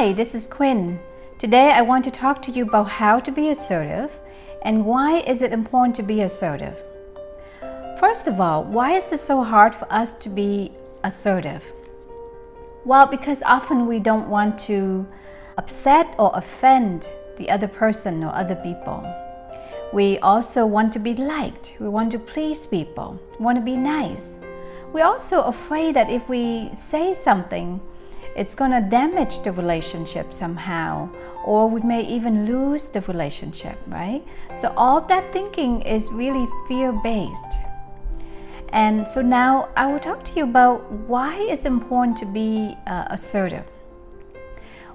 Hi, this is Quyn. Today I want to talk to you about how to be assertive and why is it important to be assertive. First of all, why is it so hard for us to be assertive? Well, because often we don't want to upset or offend the other person or other people. We also want to be liked. We want to please people. We want to be nice. We're also afraid that if we say something, it's going to damage the relationship somehow, or we may even lose the relationship, right? So all of that thinking is really fear-based. And so now I will talk to you about why it's important to be assertive.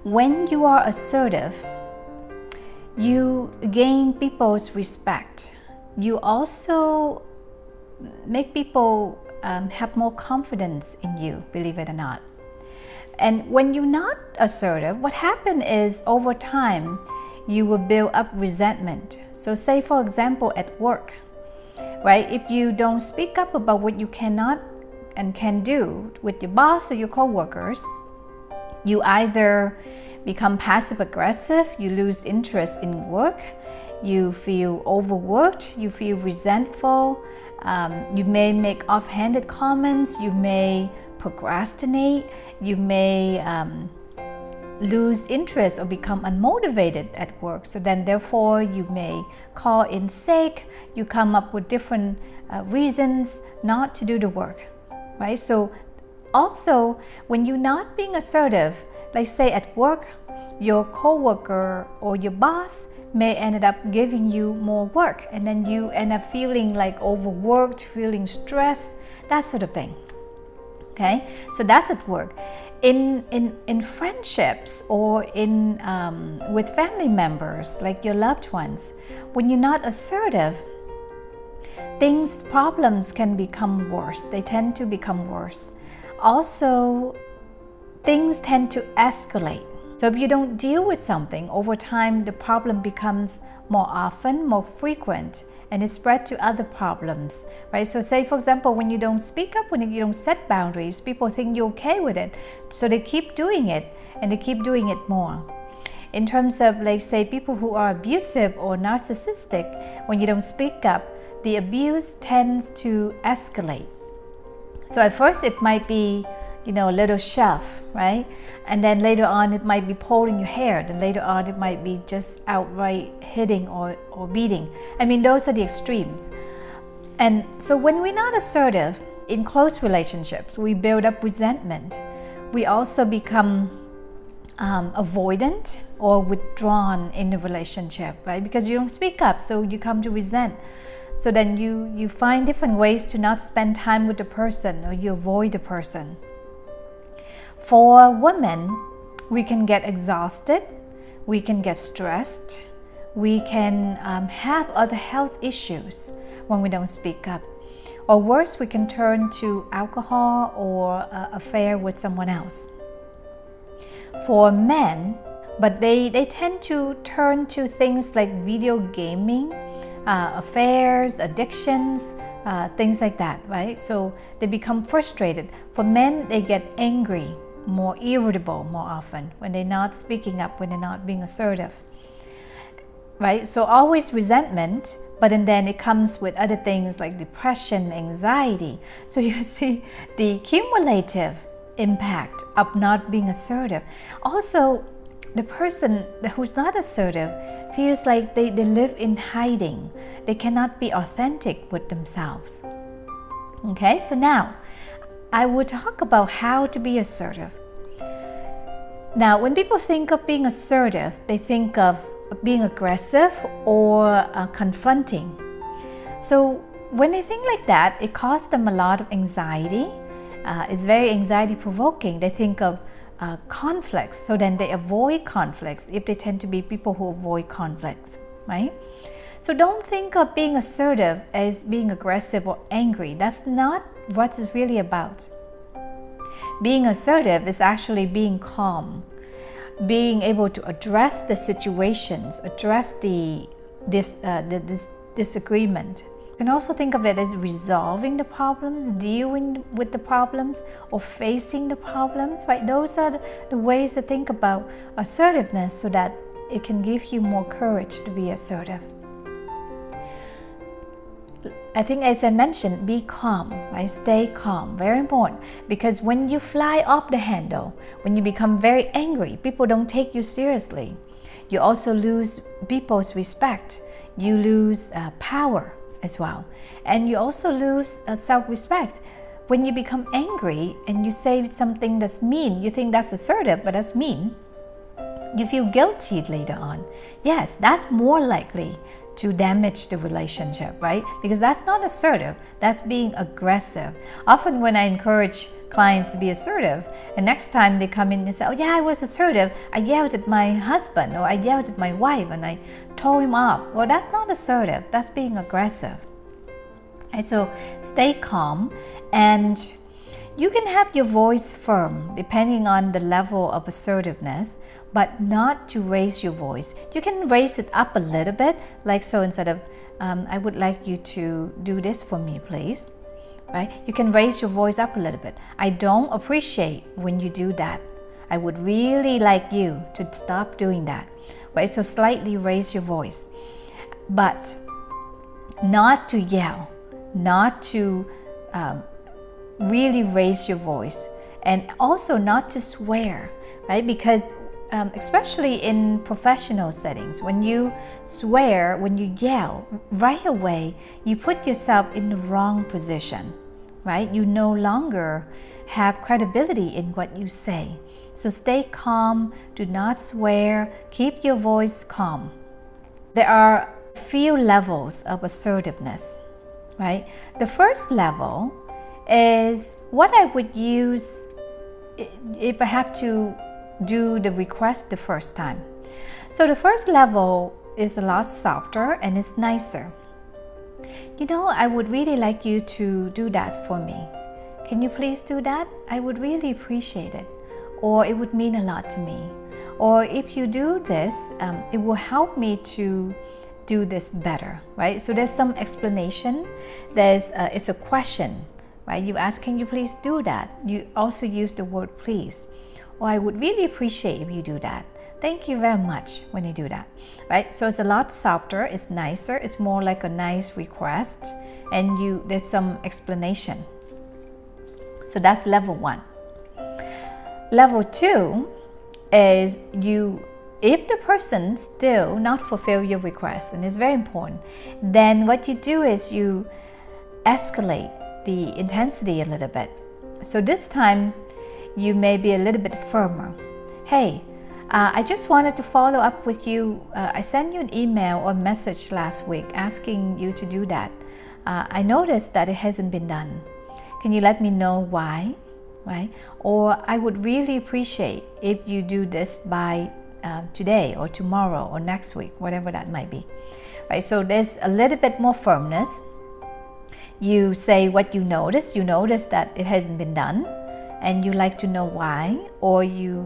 When you are assertive, you gain people's respect. You also make people have more confidence in you, believe it or not. And when you're not assertive, what happens is over time, you will build up resentment. So say, for example, at work, right? If you don't speak up about what you cannot and can do with your boss or your coworkers, you either become passive aggressive, you lose interest in work, you feel overworked, you feel resentful, you may make offhanded comments, you may procrastinate, you may lose interest or become unmotivated at work. So then therefore you may call in sick, you come up with different reasons not to do the work, right? So also when you're not being assertive, like say at work, your coworker or your boss may end up giving you more work, and then you end up feeling like overworked, feeling stressed, that sort of thing. Okay, so that's at work. In friendships or in with family members, like your loved ones, when you're not assertive, problems can become worse. They tend to become worse. Also, things tend to escalate. So if you don't deal with something, over time the problem becomes more often, more frequent, and it spread to other problems, right? So say, for example, when you don't speak up, when you don't set boundaries, people think you're okay with it. So they keep doing it, and they keep doing it more. In terms of, like, say, people who are abusive or narcissistic, when you don't speak up, the abuse tends to escalate. So at first it might be, a little shove, right? And then later on it might be pulling your hair. Then later on it might be just outright hitting or beating. I mean, those are the extremes. And so when we're not assertive in close relationships, we build up resentment. We also become avoidant or withdrawn in the relationship, right? Because you don't speak up, so you come to resent. So then you find different ways to not spend time with the person, or you avoid the person. For women, we can get exhausted, we can get stressed, we can have other health issues when we don't speak up. Or worse, we can turn to alcohol or affair with someone else. For men, but they tend to turn to things like video gaming, affairs, addictions, things like that, right? So they become frustrated. For men, they get angry, more irritable more often when they're not speaking up, when they're not being assertive, right? So always resentment, but then it comes with other things like depression, anxiety. So you see the cumulative impact of not being assertive. Also, the person who's not assertive feels like they live in hiding. They cannot be authentic with themselves. Okay, so now I will talk about how to be assertive. Now, when people think of being assertive, they think of being aggressive or confronting. So when they think like that, it causes them a lot of anxiety. It's very anxiety provoking. They think of conflicts, so then they avoid conflicts if they tend to be people who avoid conflicts, right? So don't think of being assertive as being aggressive or angry. That's not what it's really about. Being assertive is actually being calm, being able to address the situations, address the disagreement, You can also think of it as resolving the problems, dealing with the problems, or facing the problems, right? Those are the ways to think about assertiveness so that it can give you more courage to be assertive. I think, as I mentioned, be calm, right? Stay calm, very important. Because when you fly off the handle, when you become very angry, people don't take you seriously. You also lose people's respect. You lose power as well. And you also lose self-respect. When you become angry and you say something that's mean, you think that's assertive, but that's mean, you feel guilty later on. Yes, that's more likely to damage the relationship, right? Because that's not assertive, that's being aggressive. Often when I encourage clients to be assertive, and next time they come in and say, oh yeah, I was assertive, I yelled at my husband, or I yelled at my wife and I told him off. Well, that's not assertive, that's being aggressive. And so stay calm, and you can have your voice firm depending on the level of assertiveness, but not to raise your voice. You can raise it up a little bit, like so. Instead of I would like you to do this for me, please, right? You can raise your voice up a little bit. I don't appreciate when you do that. I would really like you to stop doing that, right? So slightly raise your voice, but not to yell, not to really raise your voice, and also not to swear, right? Because especially in professional settings, when you swear, when you yell, right away you put yourself in the wrong position, right? You no longer have credibility in what you say. So stay calm, do not swear, keep your voice calm. There are a few levels of assertiveness, right? The first level is what I would use if I have to do the request the first time. So the first level is a lot softer and it's nicer. You know, I would really like you to do that for me. Can you please do that? I would really appreciate it. Or it would mean a lot to me. Or if you do this, it will help me to do this better, right? So there's some explanation. It's a question, right? You ask, can you please do that? You also use the word please. Or I would really appreciate if you do that. Thank you very much when you do that, right? So it's a lot softer, it's nicer, it's more like a nice request, and there's some explanation. So that's level 1. Level 2 is if the person still not fulfill your request, and it's very important, then what you do is you escalate the intensity a little bit. So this time you may be a little bit firmer. Hey, I just wanted to follow up with you. I sent you an email or message last week asking you to do that. I noticed that it hasn't been done. Can you let me know why? Right? Or I would really appreciate if you do this by today or tomorrow or next week, whatever that might be. Right? So there's a little bit more firmness. You say what you notice. You notice that it hasn't been done, and you like to know why, or you're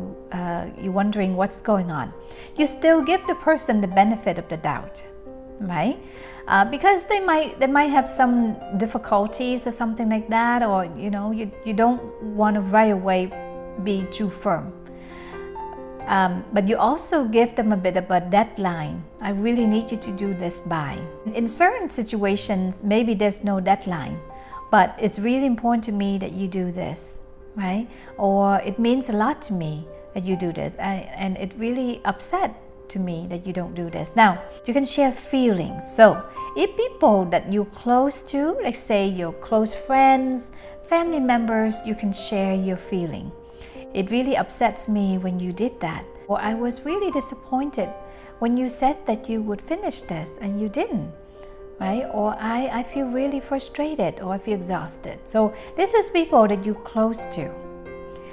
wondering what's going on. You still give the person the benefit of the doubt, right? Because they might have some difficulties or something like that, or you don't want to right away be too firm. But you also give them a bit of a deadline. I really need you to do this by. In certain situations, maybe there's no deadline, but it's really important to me that you do this, right? Or it means a lot to me that you do this, and it really upset to me that you don't do this. Now, you can share feelings. So if people that you're close to, like say your close friends, family members, you can share your feeling. It really upsets me when you did that. Or I was really disappointed when you said that you would finish this and you didn't, right? Or I feel really frustrated, or I feel exhausted. So this is people that you're close to,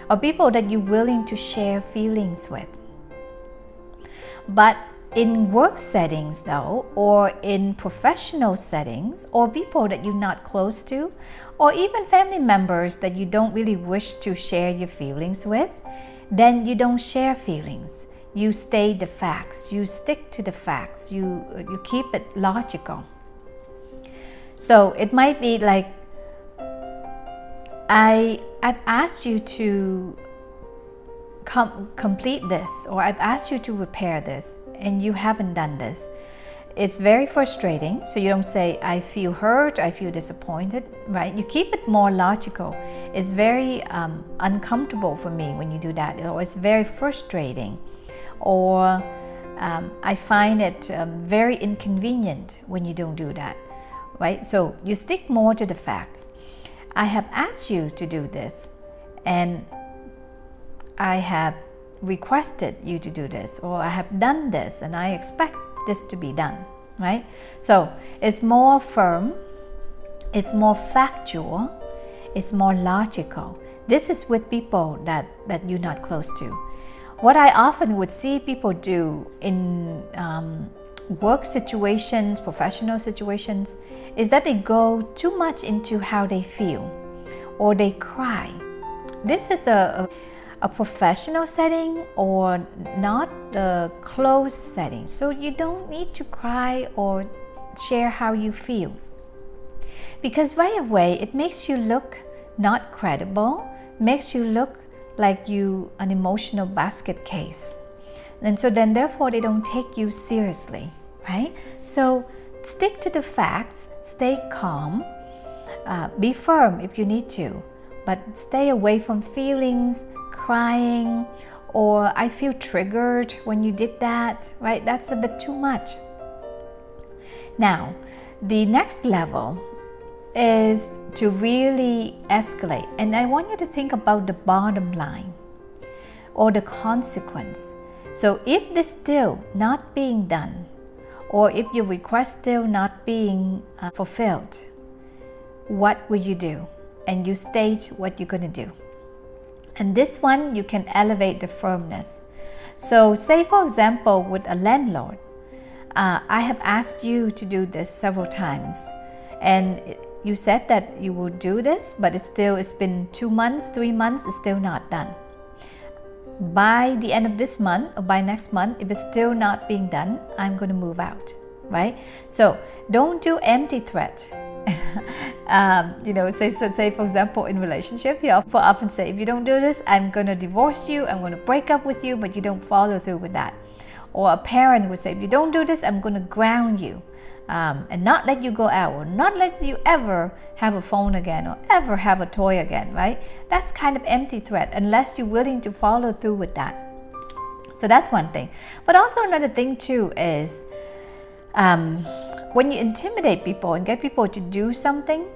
or people that you're willing to share feelings with. But in work settings though, or in professional settings, or people that you're not close to, or even family members that you don't really wish to share your feelings with, then you don't share feelings. You state the facts, you stick to the facts, you keep it logical. So it might be like, I've asked you to complete this, or I've asked you to repair this, and you haven't done this. It's very frustrating. So you don't say, I feel hurt, I feel disappointed, right? You keep it more logical. It's very uncomfortable for me when you do that, or it's very frustrating, or I find it very inconvenient when you don't do that, right? So you stick more to the facts. I have asked you to do this, and I have requested you to do this, or I have done this, and I expect this to be done, right? So it's more firm, it's more factual, it's more logical. This is with people that you're not close to. What I often would see people do in work situations, professional situations, is that they go too much into how they feel, or they cry. This is a professional setting, or not a closed setting. So you don't need to cry or share how you feel, because right away it makes you look not credible, makes you look like you an emotional basket case. And so then therefore they don't take you seriously, right? So stick to the facts, stay calm, be firm if you need to, but stay away from feelings, crying, or I feel triggered when you did that, right? That's a bit too much. Now, the next level is to really escalate. And I want you to think about the bottom line or the consequence. So if this still not being done, or if your request still not being fulfilled, what will you do? And you state what you're going to do. And this one, you can elevate the firmness. So say, for example, with a landlord, I have asked you to do this several times, and you said that you will do this, but it's been 2 months, 3 months, it's still not done. By the end of this month, or by next month, if it's still not being done, I'm going to move out, right? So don't do empty threat. Say for example, in relationship, you often say, if you don't do this, I'm going to divorce you, I'm going to break up with you, but you don't follow through with that. Or a parent would say, if you don't do this, I'm going to ground you, and not let you go out, or not let you ever have a phone again, or ever have a toy again, right? That's kind of empty threat, unless you're willing to follow through with that. So that's one thing. But also another thing too is, when you intimidate people and get people to do something,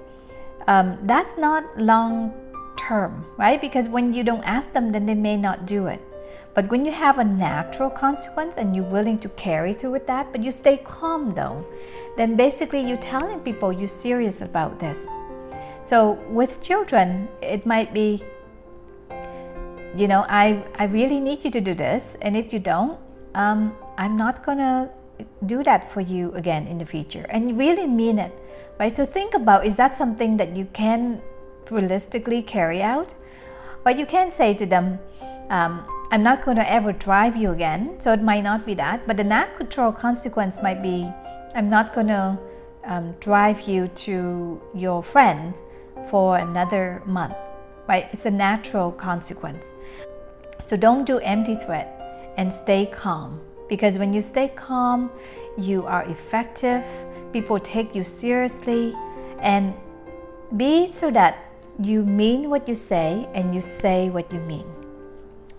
that's not long term, right? Because when you don't ask them, then they may not do it. But when you have a natural consequence and you're willing to carry through with that, but you stay calm though, then basically you're telling people you're serious about this. So with children, it might be, I really need you to do this, and if you don't, I'm not gonna do that for you again in the future. And you really mean it, right? So think about, is that something that you can realistically carry out? But you can say to them, I'm not going to ever drive you again. So it might not be that, but the natural consequence might be, I'm not going to drive you to your friends for another month, right? It's a natural consequence. So don't do empty threat, and stay calm. Because when you stay calm, you are effective, people take you seriously, and be so that you mean what you say and you say what you mean.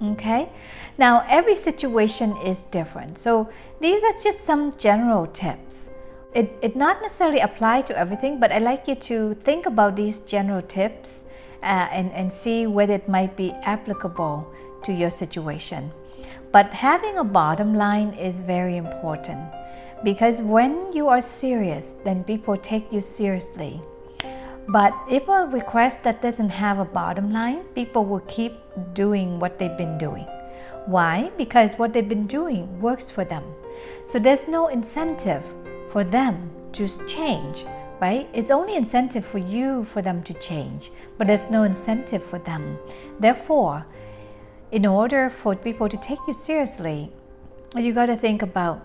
Okay? Now, every situation is different. So these are just some general tips. It not necessarily apply to everything, but I like you to think about these general tips and see whether it might be applicable to your situation. But having a bottom line is very important, because when you are serious, then people take you seriously. But if a request that doesn't have a bottom line, people will keep doing what they've been doing. Why? Because what they've been doing works for them. So there's no incentive for them to change, right? It's only incentive for you for them to change, but there's no incentive for them. Therefore, in order for people to take you seriously, you got to think about,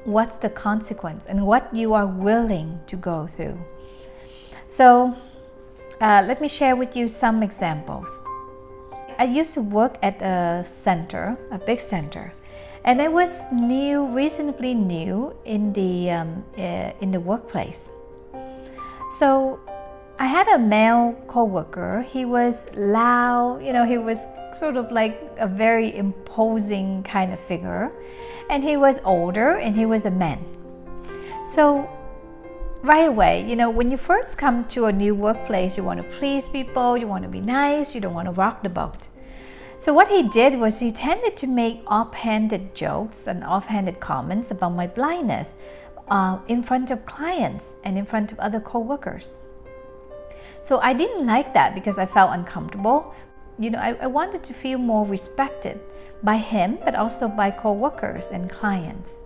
what's the consequence and what you are willing to go through. So let me share with you some examples. I used to work at a center, a big center, and I was reasonably new in the workplace. So I had a male coworker. He was loud, he was sort of like a very imposing kind of figure, and he was older and he was a man. So right away, when you first come to a new workplace, you want to please people, you want to be nice, you don't want to rock the boat. So what he did was he tended to make offhanded jokes and offhanded comments about my blindness in front of clients and in front of other co-workers. So I didn't like that because I felt uncomfortable. I wanted to feel more respected by him, but also by co-workers and clients.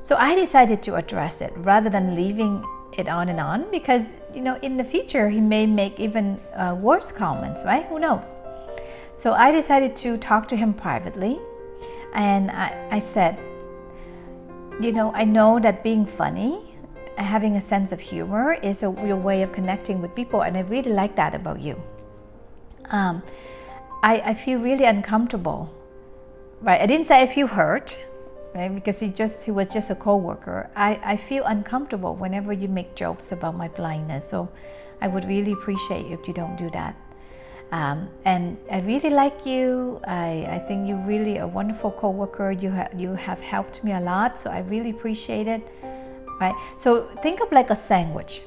So I decided to address it rather than leaving it on and on, because in the future he may make even worse comments, right? Who knows? So I decided to talk to him privately, and I said, I know that being funny, having a sense of humor is a real way of connecting with people, and I really like that about you. I feel really uncomfortable, right? I didn't say I feel hurt, right? Because he was just a co-worker. I feel uncomfortable whenever you make jokes about my blindness, so I would really appreciate if you don't do that. And I really like you. I think you're really a wonderful co-worker. You have helped me a lot, so I really appreciate it. Right? So think of like a sandwich.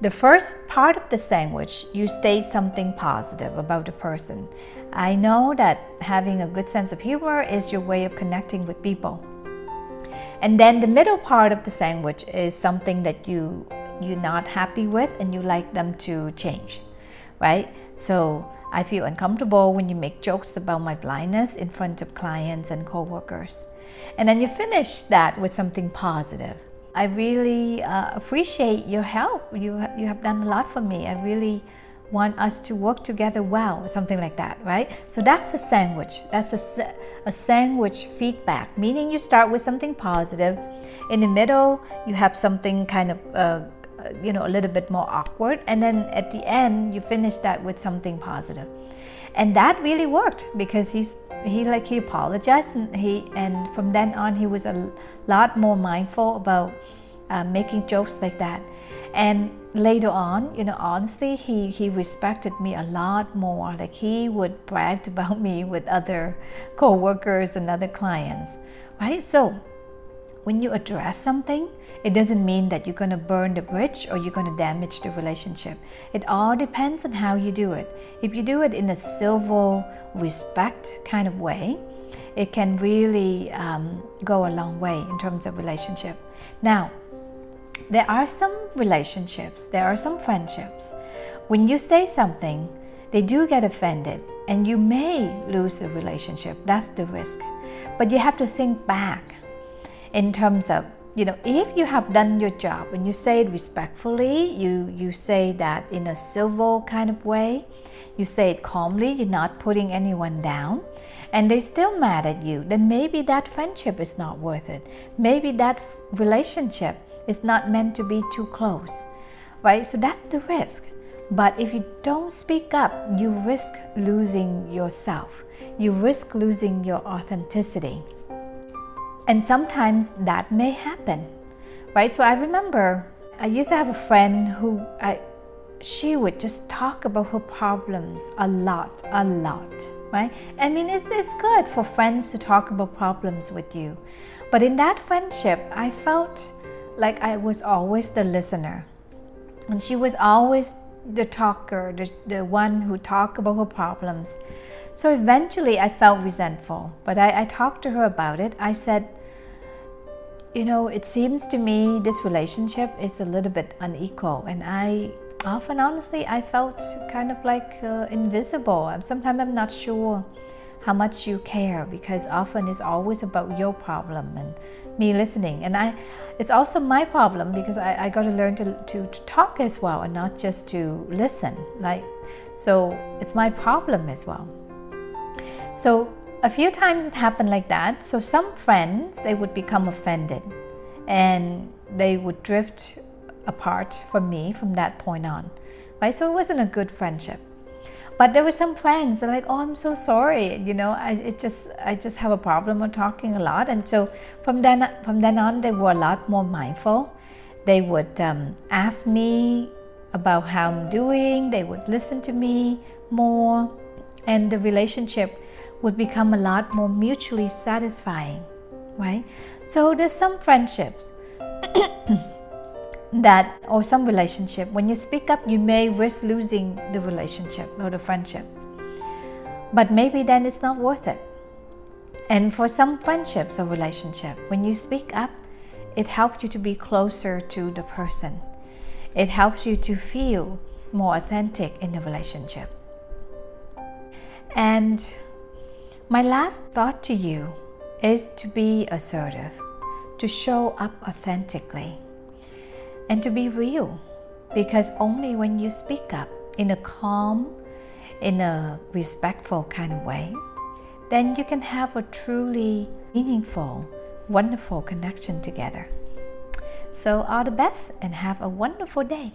The first part of the sandwich, you state something positive about the person. I know that having a good sense of humor is your way of connecting with people. And then the middle part of the sandwich is something that you're not happy with and you like them to change. Right? So I feel uncomfortable when you make jokes about my blindness in front of clients and co-workers. And then you finish that with something positive. I really appreciate your help. You have done a lot for me. I really want us to work together well, something like that, right? So that's a sandwich. That's a sandwich feedback, meaning you start with something positive. In the middle, you have something kind of a little bit more awkward, and then at the end you finish that with something positive. And that really worked because he apologized, and from then on he was a lot more mindful about making jokes like that. And later on, honestly, he respected me a lot more. Like, he would brag about me with other co-workers and other clients, right? So when you address something, it doesn't mean that you're going to burn the bridge or you're going to damage the relationship. It all depends on how you do it. If you do it in a civil, respect kind of way, it can really go a long way in terms of relationship. Now, there are some relationships, there are some friendships. When you say something, they do get offended and you may lose the relationship. That's the risk. But you have to think back in terms of, if you have done your job and you say it respectfully, you say that in a civil kind of way, you say it calmly, you're not putting anyone down, and they still mad at you, then maybe that friendship is not worth it. Maybe that relationship is not meant to be too close, right? So that's the risk. But if you don't speak up, you risk losing yourself. You risk losing your authenticity. And sometimes that may happen, right? So I remember I used to have a friend who she would just talk about her problems a lot, right? I mean, it's good for friends to talk about problems with you. But in that friendship, I felt like I was always the listener. And she was always the talker, the one who talked about her problems. So eventually I felt resentful. But I talked to her about it. I said, it seems to me this relationship is a little bit unequal, and I honestly felt kind of like invisible. Sometimes I'm not sure how much you care, because often it's always about your problem and me listening. And it's also my problem, because I got to learn to talk as well and not just to listen, right? So it's my problem as well. So a few times it happened like that. So some friends, they would become offended, and they would drift apart from me from that point on, right? So it wasn't a good friendship. But there were some friends that are like, oh, I'm so sorry, you know, I just have a problem with talking a lot. And so from then on, they were a lot more mindful. They would ask me about how I'm doing. They would listen to me more, and the relationship would become a lot more mutually satisfying, right? So there's some friendships or some relationship, when you speak up, you may risk losing the relationship or the friendship. But maybe then it's not worth it. And for some friendships or relationship, when you speak up, it helps you to be closer to the person. It helps you to feel more authentic in the relationship. And my last thought to you is to be assertive, to show up authentically, and to be real, because only when you speak up in a calm, in a respectful kind of way, then you can have a truly meaningful, wonderful connection together. So all the best and have a wonderful day.